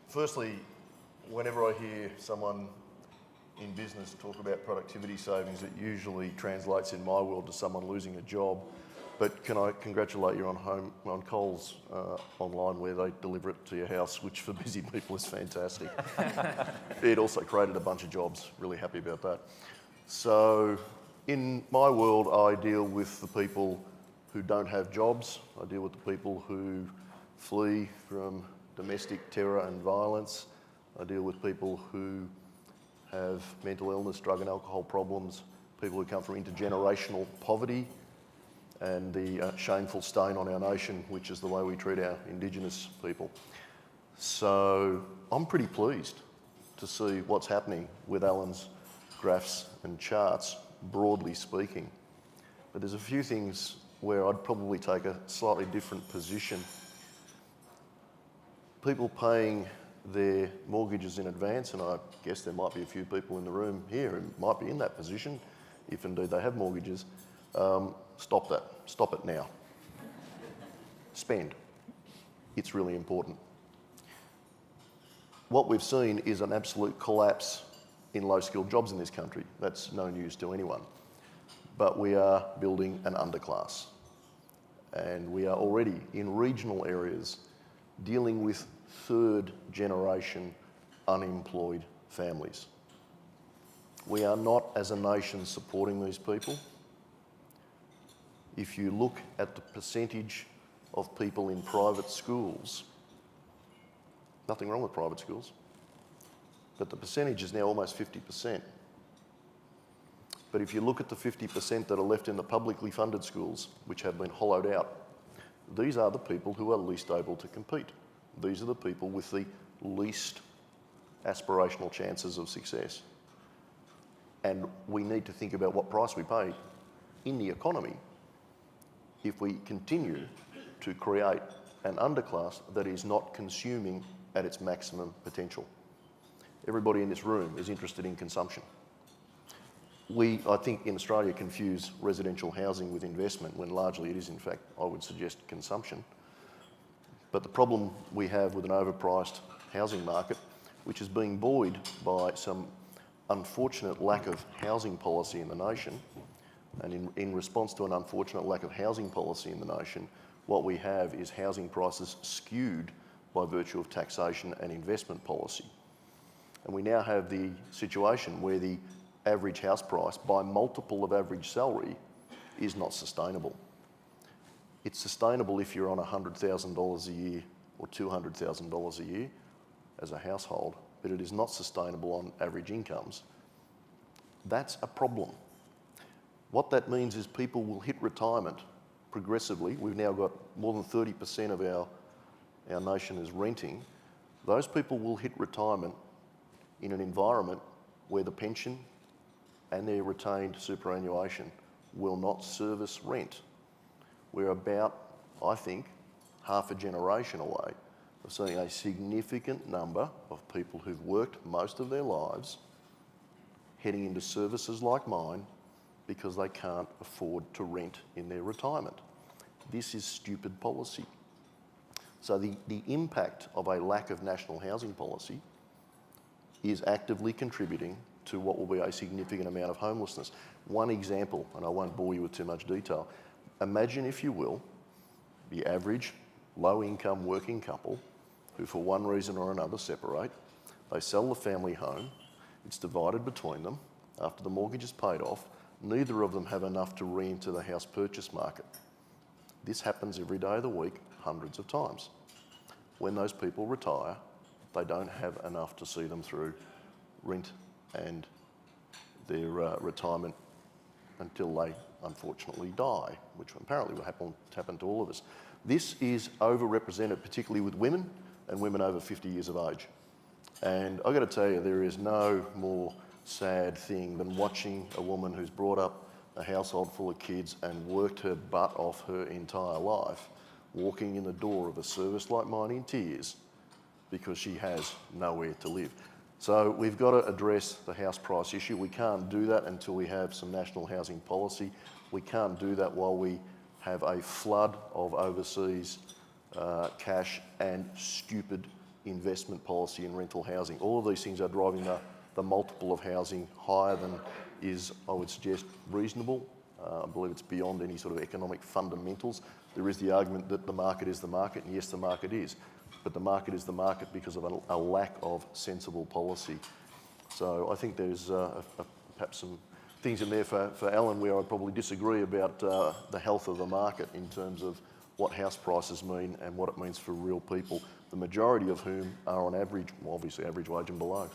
Firstly, whenever I hear someone in business talk about productivity savings, it usually translates in my world to someone losing a job. But can I congratulate you on Coles online, where they deliver it to your house, which for busy people is fantastic. It also created a bunch of jobs. Really happy about that. So in my world, I deal with the people who don't have jobs. I deal with the people who flee from domestic terror and violence. I deal with people who have mental illness, drug and alcohol problems, people who come from intergenerational poverty, and the shameful stain on our nation, which is the way we treat our Indigenous people. So I'm pretty pleased to see what's happening with Alan's graphs and charts, broadly speaking. But there's a few things where I'd probably take a slightly different position. People paying their mortgages in advance, and I guess there might be a few people in the room here who might be in that position, if indeed they have mortgages. Stop that. Stop it now. Spend. It's really important. What we've seen is an absolute collapse in low-skilled jobs in this country. That's no news to anyone. But we are building an underclass. And we are already, in regional areas, dealing with third-generation unemployed families. We are not, as a nation, supporting these people. If you look at the percentage of people in private schools, nothing wrong with private schools, but the percentage is now almost 50%. But if you look at the 50% that are left in the publicly funded schools, which have been hollowed out, these are the people who are least able to compete. These are the people with the least aspirational chances of success. And we need to think about what price we pay in the economy if we continue to create an underclass that is not consuming at its maximum potential. Everybody in this room is interested in consumption. We, I think, in Australia confuse residential housing with investment, when largely it is, in fact, I would suggest, consumption. But the problem we have with an overpriced housing market, which is being buoyed by some unfortunate lack of housing policy in the nation, and in response to an unfortunate lack of housing policy in the nation, what we have is housing prices skewed by virtue of taxation and investment policy. And we now have the situation where the average house price, by multiple of average salary, is not sustainable. It's sustainable if you're on $100,000 a year or $200,000 a year as a household, but it is not sustainable on average incomes. That's a problem. What that means is people will hit retirement progressively. We've now got more than 30% of our nation is renting. Those people will hit retirement in an environment where the pension and their retained superannuation will not service rent. We're about, I think, half a generation away of seeing a significant number of people who've worked most of their lives heading into services like mine because they can't afford to rent in their retirement. This is stupid policy. So the impact of a lack of national housing policy is actively contributing to what will be a significant amount of homelessness. One example, and I won't bore you with too much detail, imagine, if you will, the average low-income working couple who for one reason or another separate. They sell the family home, it's divided between them. After the mortgage is paid off, neither of them have enough to re-enter the house purchase market. This happens every day of the week, hundreds of times. When those people retire, they don't have enough to see them through rent and their retirement until they unfortunately die, which apparently will happen to all of us. This is overrepresented, particularly with women and women over 50 years of age. And I've got to tell you, there is no more sad thing than watching a woman who's brought up a household full of kids and worked her butt off her entire life, walking in the door of a service like mine in tears because she has nowhere to live. So we've got to address the house price issue. We can't do that until we have some national housing policy. We can't do that while we have a flood of overseas cash, and stupid investment policy in rental housing. All of these things are driving the multiple of housing higher than is, I would suggest, reasonable. I believe it's beyond any sort of economic fundamentals. There is the argument that the market is the market, and yes, the market is. But the market is the market because of a lack of sensible policy. So I think there's perhaps some things in there for Alan where I'd probably disagree about the health of the market in terms of what house prices mean and what it means for real people, the majority of whom are on average, well, obviously average wage and below.